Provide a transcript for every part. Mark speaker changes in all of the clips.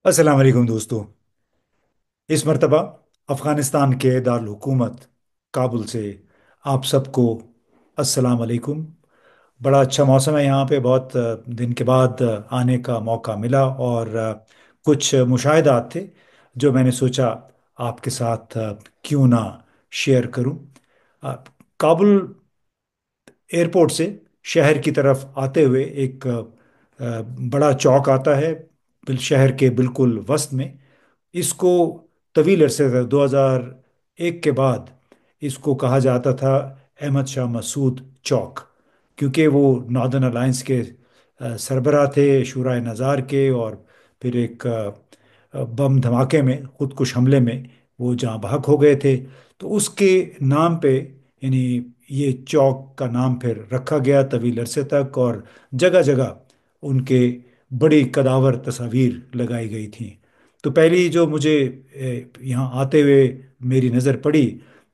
Speaker 1: अस्सलाम वालेकुम दोस्तों। इस मर्तबा अफ़गानिस्तान के दारुल हुकूमत काबुल से आप सबको अस्सलाम वालेकुम। बड़ा अच्छा मौसम है यहाँ पे। बहुत दिन के बाद आने का मौका मिला और कुछ मुशाहिदात थे जो मैंने सोचा आपके साथ क्यों ना शेयर करूं। अ, काबुल एयरपोर्ट से शहर की तरफ आते हुए एक बड़ा चौक आता है शहर के बिल्कुल वस्त में। इसको तवील अरसे तक 2001 के बाद इसको कहा जाता था अहमद शाह मसूद चौक, क्योंकि वो नॉर्दर्न अलायंस के सरबराह थे, शूराए नज़ार के। और फिर एक बम धमाके में, खुदकुश हमले में वो जहाँ बहक हो गए थे। तो उसके नाम पे यानी ये चौक का नाम फिर रखा गया तवील अरसे तक। और जगह जगह उनके बड़ी कदावर तस्वीर लगाई गई थी। तो पहली जो मुझे यहाँ आते हुए मेरी नज़र पड़ी,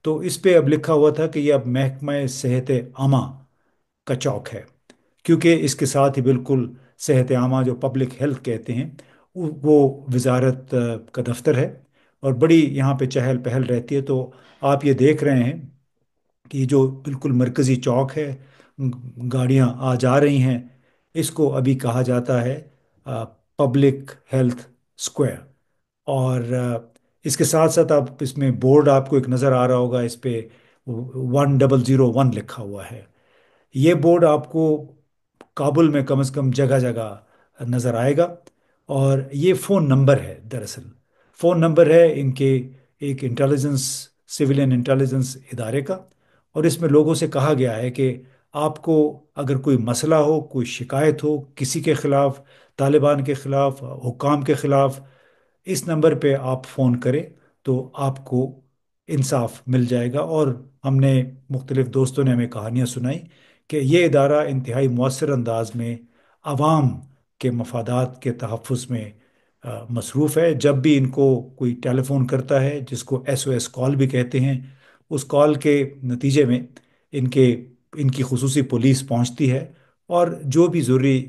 Speaker 1: तो इस पे अब लिखा हुआ था कि ये अब महकमा सेहत आमा का चौक है, क्योंकि इसके साथ ही बिल्कुल सेहत आमा जो पब्लिक हेल्थ कहते हैं वो वजारत का दफ्तर है। और बड़ी यहाँ पे चहल पहल रहती है। तो आप ये देख रहे हैं कि जो बिल्कुल मरकज़ी चौक है, गाड़ियाँ आ जा रही हैं। इसको अभी कहा जाता है पब्लिक हेल्थ स्क्वायर। और इसके साथ साथ आप इसमें बोर्ड आपको एक नज़र आ रहा होगा, इस पे 1001 लिखा हुआ है। ये बोर्ड आपको काबुल में कम से कम जगह जगह नज़र आएगा। और ये फ़ोन नंबर है, दरअसल फ़ोन नंबर है इनके एक इंटेलिजेंस, सिविलियन इंटेलिजेंस इदारे का। और इसमें लोगों से कहा गया है कि आपको अगर कोई मसला हो, कोई शिकायत हो किसी के खिलाफ, तालिबान के खिलाफ, हुकाम के खिलाफ, इस नंबर पे आप फ़ोन करें तो आपको इंसाफ मिल जाएगा। और हमने, मुख्तलिफ दोस्तों ने हमें कहानियाँ सुनाई कि ये इदारा इंतहाई मौसर अंदाज में आवाम के मफादात के तहफ़्फ़ुज़ में मसरूफ़ है। जब भी इनको कोई टेलीफोन करता है, जिसको SOS कॉल भी कहते हैं, उस कॉल के नतीजे में इनके इनकी खुसूसी पुलिस पहुंचती है और जो भी ज़रूरी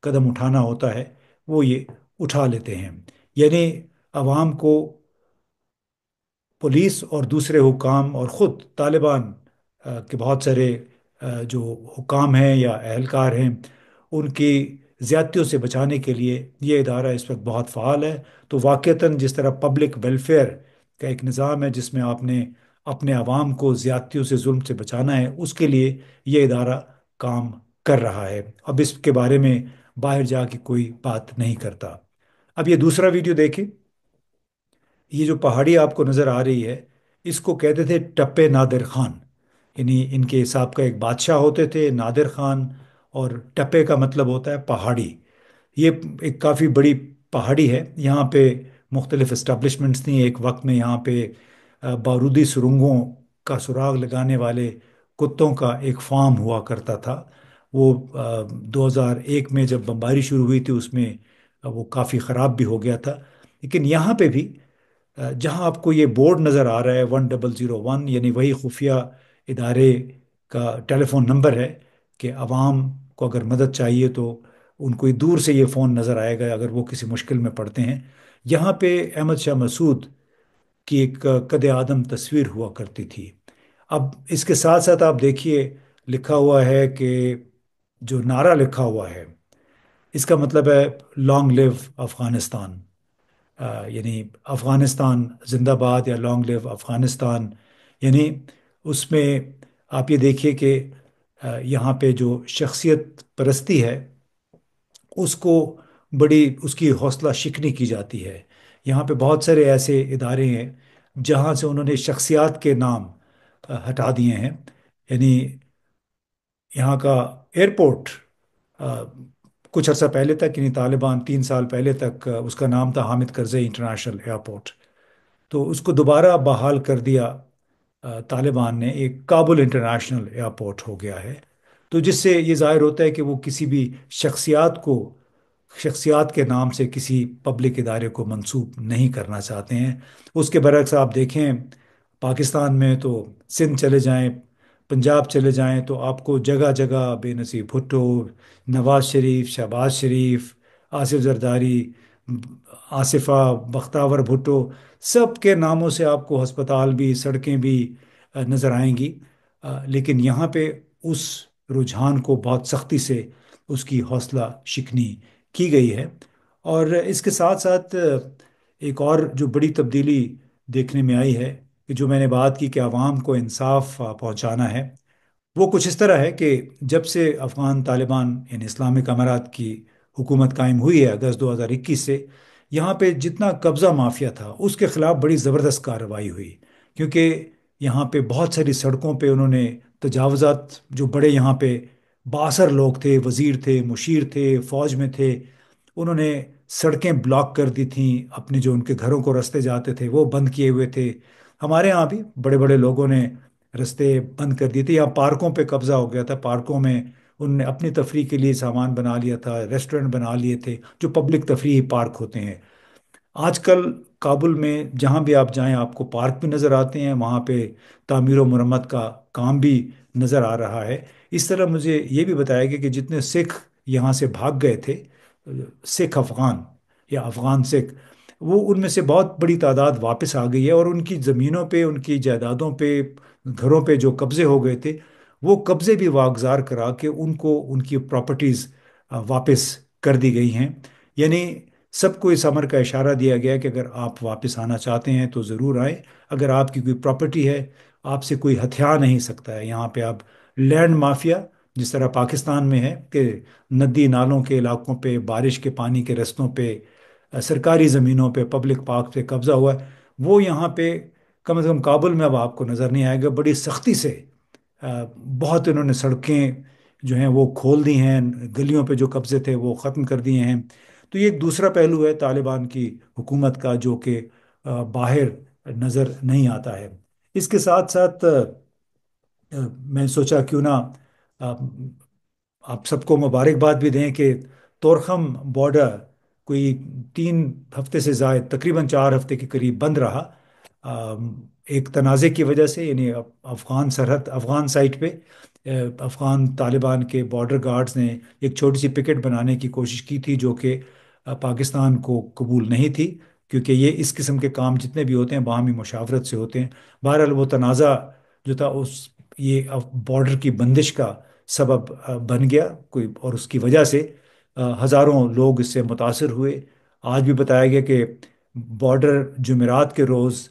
Speaker 1: कदम उठाना होता है वो ये उठा लेते हैं। यानी अवाम को पुलिस और दूसरे हुकाम और ख़ुद तालिबान के बहुत सारे जो हुकाम हैं या अहलकार हैं, उनकी ज़्यादतियों से बचाने के लिए ये इदारा इस वक्त बहुत फ़ाल है। तो वाक़तन जिस तरह पब्लिक वेलफेयर का एक निज़ाम है जिसमें आपने अपने आवाम को ज़्यादतियों से, जुल्म से बचाना है, उसके लिए ये इदारा काम कर रहा है। अब इसके बारे में बाहर जाके कोई बात नहीं करता। अब ये दूसरा वीडियो देखें। ये जो पहाड़ी आपको नज़र आ रही है, इसको कहते थे टप्पे नादिर खान। यानी इनके हिसाब का एक बादशाह होते थे, नादिर खान। और टप्पे का मतलब होता है पहाड़ी। ये एक काफ़ी बड़ी पहाड़ी है। यहाँ पे मुख्तलिफ इस्टब्लिशमेंट्स थी एक वक्त में। यहाँ पे बारूदी सुरंगों का सुराग लगाने वाले कुत्तों का एक फार्म हुआ करता था। वो 2001 में जब बमबारी शुरू हुई थी उसमें वो काफ़ी ख़राब भी हो गया था। लेकिन यहाँ पे भी जहां आपको ये बोर्ड नज़र आ रहा है 1001, यानी वही खुफिया इदारे का टेलीफोन नंबर है कि अवाम को अगर मदद चाहिए तो उनको ये दूर से ये फ़ोन नज़र आएगा अगर वो किसी मुश्किल में पड़ते हैं। यहाँ पे अहमद शाह मसूद की एक कद आदम तस्वीर हुआ करती थी। अब इसके साथ साथ आप देखिए, लिखा हुआ है कि जो नारा लिखा हुआ है, इसका मतलब है लॉन्ग लिव अफगानिस्तान। यानी अफ़गानिस्तान जिंदाबाद या लॉन्ग लिव अफ़गानिस्तान। यानी उसमें आप ये देखिए कि यहाँ पे जो शख्सियत परस्ती है उसको बड़ी उसकी हौसला शिकनी की जाती है। यहाँ पे बहुत सारे ऐसे इदारे हैं जहाँ से उन्होंने शख्सियात के नाम हटा दिए हैं। यानी यहाँ का एयरपोर्ट अ, कुछ अर्सा पहले तक, यानी तालिबान 3 साल पहले तक, उसका नाम था हामिद करज़ई इंटरनेशनल एयरपोर्ट। तो उसको दोबारा बहाल कर दिया तालिबान ने, एक काबुल इंटरनेशनल एयरपोर्ट हो गया है। तो जिससे ये जाहिर होता है कि वो किसी भी शख्सियात के नाम से किसी पब्लिक इदारे को मंसूब नहीं करना चाहते हैं। उसके बरक्स आप देखें, पाकिस्तान में तो सिंध चले जाएं, पंजाब चले जाएं, तो आपको जगह जगह बेनज़ीर भुट्टो, नवाज शरीफ, शहबाज शरीफ, आसिफ जरदारी, आसिफा, बख्तावर भुट्टो, सब के नामों से आपको अस्पताल भी, सड़कें भी नज़र आएंगी। लेकिन यहाँ पे उस रुझान को बहुत सख्ती से उसकी हौसला शिकनी की गई है। और इसके साथ साथ एक और जो बड़ी तब्दीली देखने में आई है, कि जो मैंने बात की कि आवाम को इंसाफ पहुंचाना है, वो कुछ इस तरह है कि जब से अफगान तालिबान यानी इस्लामिक अमारात की हुकूमत कायम हुई है अगस्त 2021 से, यहाँ पे जितना कब्ज़ा माफिया था उसके खिलाफ बड़ी ज़बरदस्त कार्रवाई हुई। क्योंकि यहाँ पे बहुत सारी सड़कों पे उन्होंने तजावज़ात, जो बड़े यहाँ पे बासर लोग थे, वज़ीर थे, मुशीर थे, फ़ौज में थे, उन्होंने सड़कें ब्लॉक कर दी थी। अपने जो उनके घरों को रास्ते जाते थे वो बंद किए हुए थे। हमारे यहाँ भी बड़े बड़े लोगों ने रास्ते बंद कर दिए थे। यहाँ पार्कों पे कब्जा हो गया था। पार्कों में उनने अपनी तफरीह के लिए सामान बना लिया था, रेस्टोरेंट बना लिए थे, जो पब्लिक तफरीह पार्क होते हैं। आजकल काबुल में जहाँ भी आप जाएं आपको पार्क भी नज़र आते हैं, वहाँ पे तामीर व मरम्मत का काम भी नज़र आ रहा है। इस तरह मुझे ये भी बताया गया कि जितने सिख यहाँ से भाग गए थे, सिख अफगान या अफगान सिख, वो उनमें से बहुत बड़ी तादाद वापस आ गई है। और उनकी ज़मीनों पे, उनकी जायदादों पे, घरों पे जो कब्ज़े हो गए थे, वो कब्ज़े भी वागजार करा के उनको उनकी प्रॉपर्टीज़ वापस कर दी गई हैं। यानी सबको इस अमर का इशारा दिया गया है कि अगर आप वापस आना चाहते हैं तो ज़रूर आएं। अगर आपकी कोई प्रॉपर्टी है, आपसे कोई हथिया नहीं सकता है। यहाँ पे आप लैंड माफिया, जिस तरह पाकिस्तान में है कि नदी नालों के इलाकों पे, बारिश के पानी के रस्तों पे, सरकारी ज़मीनों पे, पब्लिक पार्क पे कब्ज़ा हुआ है, वो यहाँ पे कम से कम काबुल में अब आपको नज़र नहीं आएगा। बड़ी सख्ती से बहुत इन्होंने सड़कें जो हैं वो खोल दी हैं, गलियों पे जो कब्जे थे वो ख़त्म कर दिए हैं। तो ये एक दूसरा पहलू है तालिबान की हुकूमत का, जो कि बाहर नज़र नहीं आता है। इसके साथ साथ मैं सोचा क्यों ना अ, आप सबको मुबारकबाद भी दें कि तोरखम बॉर्डर कोई 3 हफ्ते से ज़ायद, तकरीबन 4 हफ्ते के करीब बंद रहा। एक तनाज़े की वजह से, यानी अफ़गान सरहद, अफ़गान साइड पे अफ़गान तालिबान के बॉर्डर गार्ड्स ने एक छोटी सी पिकेट बनाने की कोशिश की थी, जो कि पाकिस्तान को कबूल नहीं थी। क्योंकि ये इस किस्म के काम जितने भी होते हैं बाहमी मुशावरत से होते हैं। बहरहाल वो तनाज़ा जो था उस, ये बॉर्डर की बंदिश का सबब बन गया कोई, और उसकी वजह से हज़ारों लोग इससे मुतासर हुए। आज भी बताया गया कि बॉर्डर जुमेरात के रोज़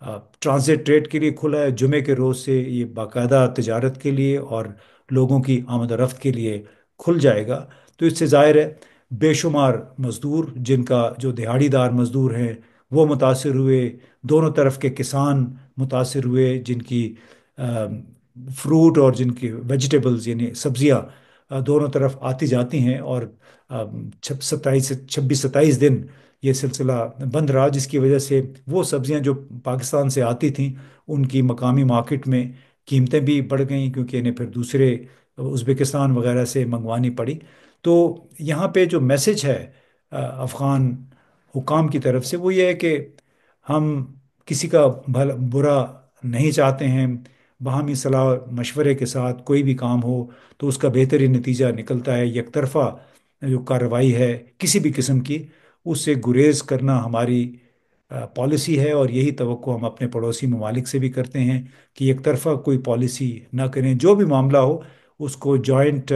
Speaker 1: ट्रांजिट ट्रेड के लिए खुला है, जुमे के रोज़ से ये बाकायदा तजारत के लिए और लोगों की आमद और रफ्त के लिए खुल जाएगा। तो इससे ज़ाहिर है बेशुमार मज़दूर, जिनका जो दिहाड़ीदार मज़दूर हैं वो मुतासर हुए, दोनों तरफ के किसान मुतासर हुए, जिनकी फ्रूट और जिनकी वेजिटेबल्स यानी सब्जियां दोनों तरफ आती जाती हैं। और 26 27 ये सिलसिला बंद रहा, जिसकी वजह से वो सब्जियां जो पाकिस्तान से आती थीं उनकी मकामी मार्केट में कीमतें भी बढ़ गईं, क्योंकि इन्हें फिर दूसरे उज़्बेकिस्तान वगैरह से मंगवानी पड़ी। तो यहाँ पे जो मैसेज है अफ़गान हुकाम की तरफ से, वो ये है कि हम किसी का भला बुरा नहीं चाहते हैं। बाहमी सलाह मशवरे के साथ कोई भी काम हो तो उसका बेहतरीन नतीजा निकलता है। एक तरफ़ा जो कार्रवाई है किसी भी किस्म की, उससे गुरेज करना हमारी पॉलिसी है। और यही तवक्को हम अपने पड़ोसी ममालिक से भी करते हैं कि एक तरफ़ा कोई पॉलिसी ना करें। जो भी मामला हो उसको joint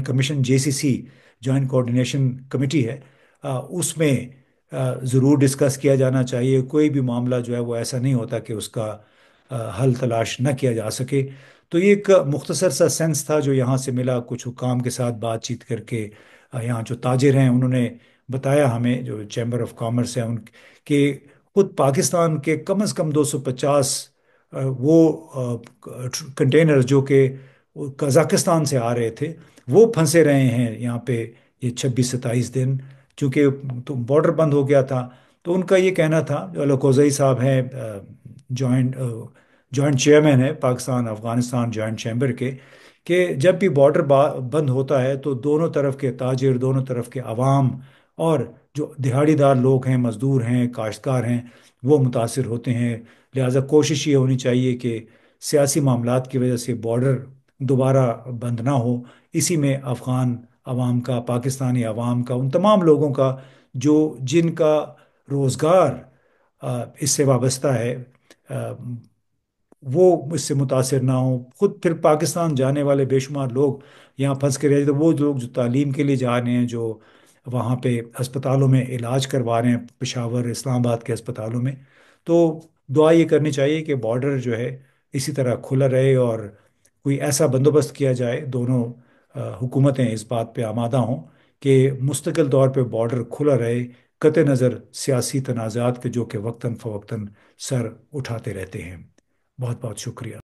Speaker 1: commission, JCC, joint coordination committee है, उसमें ज़रूर डिस्कस किया जाना चाहिए। कोई भी मामला जो है वो ऐसा नहीं होता कि उसका हल तलाश न किया जा सके। तो ये एक मुख्तसर सा सेंस था जो यहाँ से मिला कुछ हुकाम के साथ बातचीत करके। यहाँ जो ताजिर हैं उन्होंने बताया हमें, जो चैम्बर ऑफ कॉमर्स है उनके, खुद पाकिस्तान के कम से कम 250 वो कंटेनर जो कि कजाकिस्तान से आ रहे थे, वो फंसे रहे हैं यहाँ पे ये 26 27 दिन। चूँकि तो बॉर्डर बंद हो गया था। तो उनका ये कहना था, जो अलकोज़ई साहब हैं, जॉइंट जॉइंट चेयरमैन है पाकिस्तान अफगानिस्तान जॉइंट चैम्बर के, कि जब भी बॉर्डर बंद होता है तो दोनों तरफ के ताजिर, दोनों तरफ के अवाम और जो दिहाड़ीदार लोग हैं, मज़दूर हैं, काश्तकार हैं, वो मुतासर होते हैं। लिहाजा कोशिश ये होनी चाहिए कि सियासी मामलात की वजह से बॉर्डर दोबारा बंद ना हो। इसी में अफ़गान عوام کا، پاکستانی عوام کا، ان تمام لوگوں کا جو جن کا روزگار اس سے وابستہ ہے، آ، وہ اس سے متاثر نہ ہوں. خود پھر پاکستان جانے والے بے شمار لوگ یہاں پھنس کے رہتے، تو وہ لوگ جو تعلیم کے لیے جا رہے ہیں، جو وہاں پہ اسپتالوں میں علاج کروا رہے ہیں، پشاور اسلام آباد کے اسپتالوں میں، تو دعا یہ کرنی چاہیے کہ بارڈر جو ہے اسی طرح کھلا رہے، اور کوئی ایسا بندوبست کیا جائے، دونوں حکومتیں اس بات پہ آمادہ ہوں کہ مستقل طور پہ بارڈر کھلا رہے، قطع نظر سیاسی تنازعات کے جو کہ وقتاً فوقتاً سر اٹھاتے رہتے ہیں. بہت بہت شکریہ.